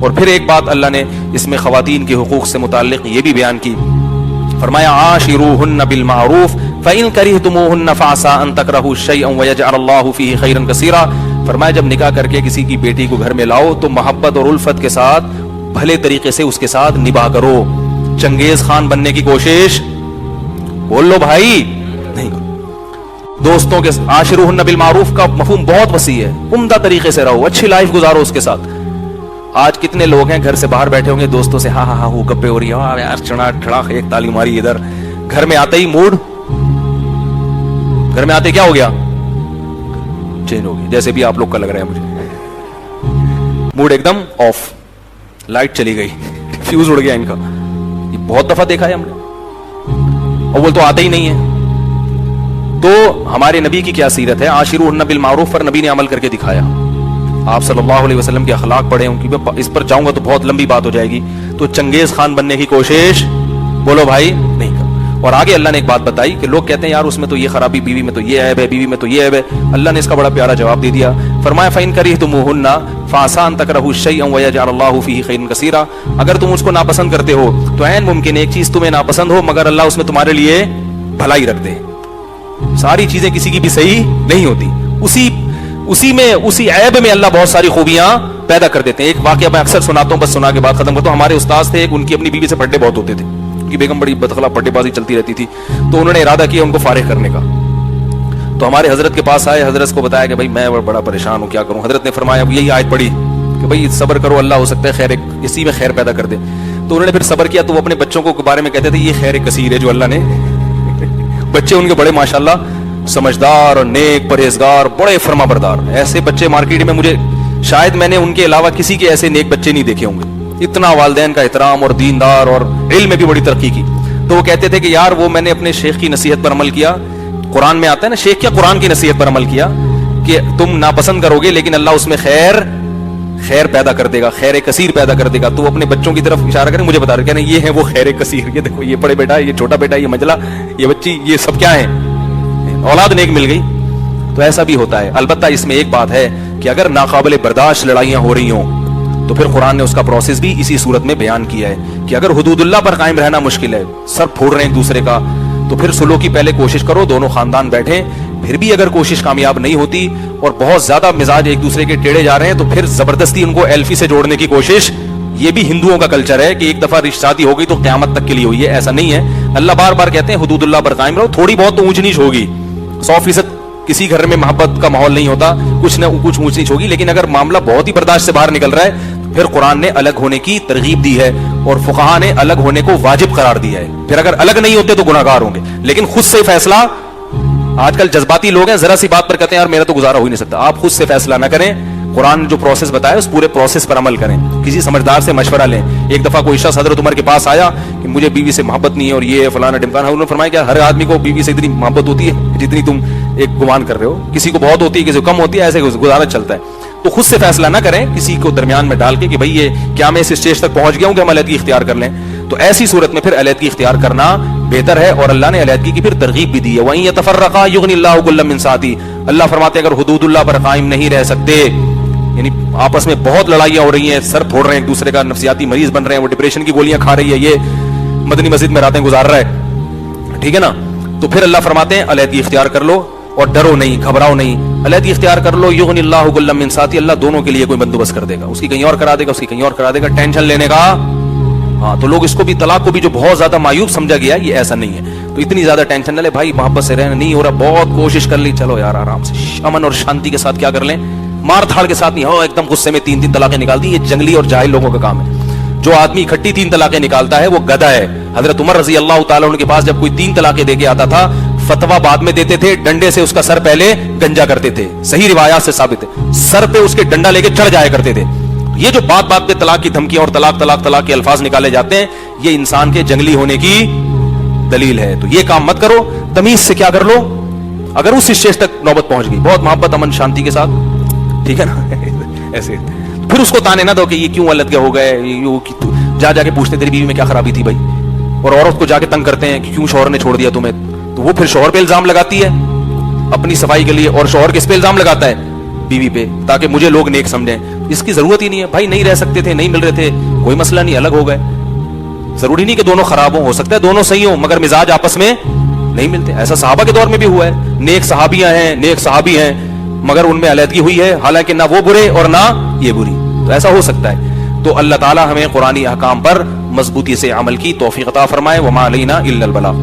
اور پھر ایک بات اللہ نے اس میں خواتین کے حقوق سے متعلق یہ بھی بیان کی، فرمایا عاشروہن بالمعروف فإن کرہتموہن فعسى ان تکرہوا شیئا ویجعل اللہ فیہ خیرا کثیرا. فرمایا جب نکاح کر کے کسی کی بیٹی کو گھر میں لاؤ تو محبت اور الفت کے ساتھ بھلے طریقے سے اس کے ساتھ نباہ کرو. چنگیز خان بننے کی کوشش بول لو بھائی نہیں کرو. دوستوں کے عاشروہن بالمعروف کا مفہوم بہت وسیع ہے. عمدہ طریقے سے رہو، اچھی لائف گزارو اس کے ساتھ. آج کتنے لوگ ہیں گھر سے باہر بیٹھے ہوں گے دوستوں سے ہاں ہاں ہاں وہ گپے ہو رہی ہے، ہاں یار چڑا ٹھڑا ایک تالی ماری ادھر. گھر میں آتے ہی موڈ، گھر میں آتے کیا ہو گیا؟ چینج ہو گیا. جیسے بھی آپ لوگ کا لگ رہا ہے مجھے، موڈ ایک دم آف، لائٹ چلی گئی، فیوز اڑ گیا ان کا. یہ بہت دفعہ دیکھا ہے ہم نے، اور وہ تو آتے ہی نہیں ہے. تو ہمارے نبی کی کیا سیرت ہے؟ عاشروہن بالمعروف پر نبی نے عمل کر کے دکھایا. آپ صلی اللہ علیہ وسلم کے اخلاق پڑھیں، ان کی اس پر جاؤں گا تو بہت لمبی بات ہو جائے گی. تو چنگیز خان بننے کی کوشش بولو بھائی نہیں کرو. اور آگے اللہ نے ایک بات بتائی کہ لوگ کہتے ہیں یار اس میں تو یہ خرابی، بیوی میں تو یہ عیب ہے، بیوی میں تو یہ عیب ہے. اللہ نے اس کا بڑا پیارا جواب دے دیا. فرمایا فَإِن كَرِهْتُمُوهُنَّ فَعَسَىٰ أَن تَكْرَهُوا شَيْئًا وَيَجْعَلَ اللَّهُ فِيهِ خَيْرًا كَثِيرًا. اگر تم اس کو ناپسند کرتے ہو تو عین ممکن ہے ایک چیز تمہیں ناپسند ہو مگر اللہ اس میں تمہارے لیے بھلائی رکھ دے. ساری چیزیں کسی کی بھی صحیح نہیں ہوتی، اسی عیب میں اللہ بہت ساری خوبیاں پیدا کر دیتے ہیں. ایک واقعہ میں اکثر سناتا ہوں، بس سنا کے بعد ختم کرتا ہوں. ہمارے استاد تھے، ان کی اپنی بیوی سے پٹے بہت ہوتے تھے، ان کی بیگم بڑی بدخلا پٹے بازی چلتی رہتی تھی. تو انہوں نے ارادہ کیا ان کو فارغ کرنے کا. تو ہمارے حضرت کے پاس آئے، حضرت کو بتایا کہ بھائی میں بڑا پریشان ہوں، کیا کروں؟ حضرت نے فرمایا یہی آیت پڑھی کہ بھائی صبر کرو، اللہ ہو سکتا ہے خیر اسی میں خیر پیدا کر دے. تو انہوں نے پھر صبر کیا. تو وہ اپنے بچوں کو بارے میں کہتے تھے یہ خیر کثیر ہے جو اللہ نے، بچے ان کے بڑے ماشاءاللہ سمجھدار اور نیک پرہیزگار، بڑے فرما بردار. ایسے بچے مارکیٹ میں مجھے شاید میں نے ان کے علاوہ کسی کے ایسے نیک بچے نہیں دیکھے ہوں گے. اتنا والدین کا احترام اور دیندار، اور علم میں بھی بڑی ترقی کی. تو وہ کہتے تھے کہ یار وہ میں نے اپنے شیخ کی نصیحت پر عمل کیا. قرآن میں آتا ہے نا شیخ کیا، قرآن کی نصیحت پر عمل کیا کہ تم ناپسند کرو گے لیکن اللہ اس میں خیر پیدا کر دے گا، خیر کثیر پیدا کر دے گا. تو وہ اپنے بچوں کی طرف اشارہ کریں، مجھے بتا رہے کہنا یہ ہے وہ خیر کثیر. یہ دیکھو یہ بڑے بیٹا، یہ چھوٹا بیٹا، یہ مجلا، یہ بچی، یہ سب کیا ہے؟ اولاد نیک مل گئی. تو ایسا بھی ہوتا ہے. البتہ اس میں ایک بات ہے کہ اگر ناقابل برداشت لڑائیاں ہو رہی ہوں تو پھر قرآن نے اس کا پروسیس بھی اسی صورت میں بیان کیا ہے کہ اگر حدود اللہ پر قائم رہنا مشکل ہے، سر پھوڑ رہے ہیں ایک دوسرے کا، تو پھر سلو کی پہلے کوشش کرو، دونوں خاندان بیٹھیں. پھر بھی اگر کوشش کامیاب نہیں ہوتی اور بہت زیادہ مزاج ایک دوسرے کے ٹیڑے جا رہے ہیں تو پھر زبردستی ان کو ایلفی سے جوڑنے کی کوشش. یہ بھی ہندوؤں کا کلچر ہے کہ ایک دفعہ شادی ہو گئی تو قیامت تک کے لیے ہوئی ہے. ایسا نہیں ہے. اللہ بار بار کہتے ہیں حدود اللہ پر قائم رہو. تھوڑی بہت تو اونچ نیچ ہوگی، 100% کسی گھر میں محبت کا ماحول نہیں ہوتا، کچھ نہ کچھ اونچ نیچ ہوگی. لیکن اگر معاملہ بہت ہی برداشت سے باہر نکل رہا ہے پھر قرآن نے الگ ہونے کی ترغیب دی ہے اور فقہا نے الگ ہونے کو واجب قرار دیا ہے. پھر اگر الگ نہیں ہوتے تو گناہگار ہوں گے. لیکن خود سے فیصلہ، آج کل جذباتی لوگ ہیں، ذرا سی بات پر کہتے ہیں یار میرا تو گزارا ہو ہی نہیں سکتا. آپ خود سے فیصلہ نہ کریں. قرآن جو پروسیس بتایا اس پورے پروسیس پر عمل کریں. کسی سمجھدار سے مشورہ لیں. ایک دفعہ کوئی شخص حضرت عمر کے پاس آیا کہ مجھے بیوی سے محبت نہیں ہے اور یہ فلانا ڈمکانا. انہوں نے فرمایا کہ ہر آدمی کو بیوی سے اتنی محبت ہوتی ہے جتنی تم ایک گمان کر رہے ہو. کسی کو بہت ہوتی ہے، کسی کو کم ہوتی ہے، ایسے گزارا چلتا ہے. تو خود سے فیصلہ نہ کریں کسی کو درمیان میں ڈال کے کہ بھئی یہ کیا میں اس اسٹیج تک پہنچ گیا ہوں کہ ہم علیحدگی اختیار کر لیں. تو ایسی صورت میں پھر علیحدگی اختیار کرنا بہتر ہے. اور اللہ نے علیحدگی کی پھر ترغیب بھی دی ہے. وَإِن يَتَفَرَّقَا يُغْنِ اللَّهُ كُلًّا مِنْ سَعَتِهِ. اللہ فرماتے ہیں اگر حدود اللہ پر قائم نہیں رہ سکتے، یعنی آپس میں بہت لڑائیاں ہو رہی ہیں، سر پھوڑ رہے ہیں ایک دوسرے کا، نفسیاتی مریض بن رہے ہیں، وہ ڈپریشن کی گولیاں کھا رہی ہے، یہ مدنی مسجد میں راتیں گزار رہا ہے، ٹھیک ہے نا. تو پھر اللہ فرماتے ہیں علیحدگی اختیار کر لو اور ڈرو نہیں، گھبراؤ نہیں. علیحدگی اختیار کر لو. یغنی اللہ کلا من سعتہ. اللہ دونوں کے لیے کوئی بندوبست کر دے گا. اس کی کہیں اور کرا دے گا، اس کی کہیں اور کرا دے گا. ٹینشن لینے کا، ہاں تو لوگ اس کو بھی طلاق کو بھی جو بہت زیادہ مایوب سمجھا گیا، یہ ایسا نہیں ہے. تو اتنی زیادہ ٹینشن نہ لے بھائی، محبت سے رہنا نہیں ہو رہا، بہت کوشش کر لی، چلو یار آرام سے امن اور شانتی کے ساتھ کیا کر لیں، مار دھاڑ کے ساتھ نہیں ہو ایک دم غصے میں 3 طلاقیں نکال دی. یہ جنگلی اور جاہل لوگوں کا کام ہے. جو آدمی اکٹھی 3 طلاقیں نکالتا ہے وہ گدھا ہے. حضرت عمر رضی اللہ تعالیٰ عنہ کے پاس جب کوئی 3 طلاقیں دے کے آتا تھا، فتوا بعد میں دیتے تھے، ڈنڈے سے اس کا سر پہلے گنجا کرتے تھے. صحیح روایات سے ثابت ہے، سر پہ اس کے ڈنڈا لے کے چڑھ جایا کرتے تھے. یہ جو بات بات پہ طلاق کی دھمکیاں اور طلاق طلاق طلاق کے الفاظ نکالے جاتے ہیں، یہ انسان کے جنگلی ہونے کی دلیل ہے. تو یہ کام مت کرو. تمیز سے کیا کر لو. اگر اس اسٹیج تک نوبت پہنچ گئی، بہت محبت امن شانتی کے ساتھ، ٹھیک ہے نا ایسے پھر اس کو تانے نہ دو کہ یہ کیوں غلط ہو گئے. جا کے پوچھتے تیری بیوی میں کیا خرابی تھی بھائی، اور عورت کو جا کے تنگ کرتے ہیں کہ کیوں شوہر نے چھوڑ دیا تمہیں. تو وہ پھر شوہر پہ الزام لگاتی ہے اپنی صفائی کے لیے، اور شوہر کس پہ الزام لگاتا ہے؟ بیوی پہ تاکہ مجھے لوگ نیک سمجھیں. اس کی ضرورت ہی نہیں ہے بھائی, نہیں رہ سکتے تھے, نہیں مل رہے تھے, کوئی مسئلہ نہیں, الگ ہو گئے. ضروری نہیں کہ دونوں خراب ہوں, ہو سکتا ہے دونوں صحیح ہوں مگر مزاج آپس میں نہیں ملتے. ایسا صحابہ کے دور میں بھی ہوا ہے, نیک صحابیاں ہیں, نیک صحابی ہیں, مگر ان میں علیحدگی ہوئی ہے, حالانکہ نہ وہ برے اور نہ یہ بری. تو ایسا ہو سکتا ہے. تو اللہ تعالی ہمیں قرآنی احکام پر مضبوطی سے عمل کی توفیق عطا فرمائے. وما علینا الا البلاغ.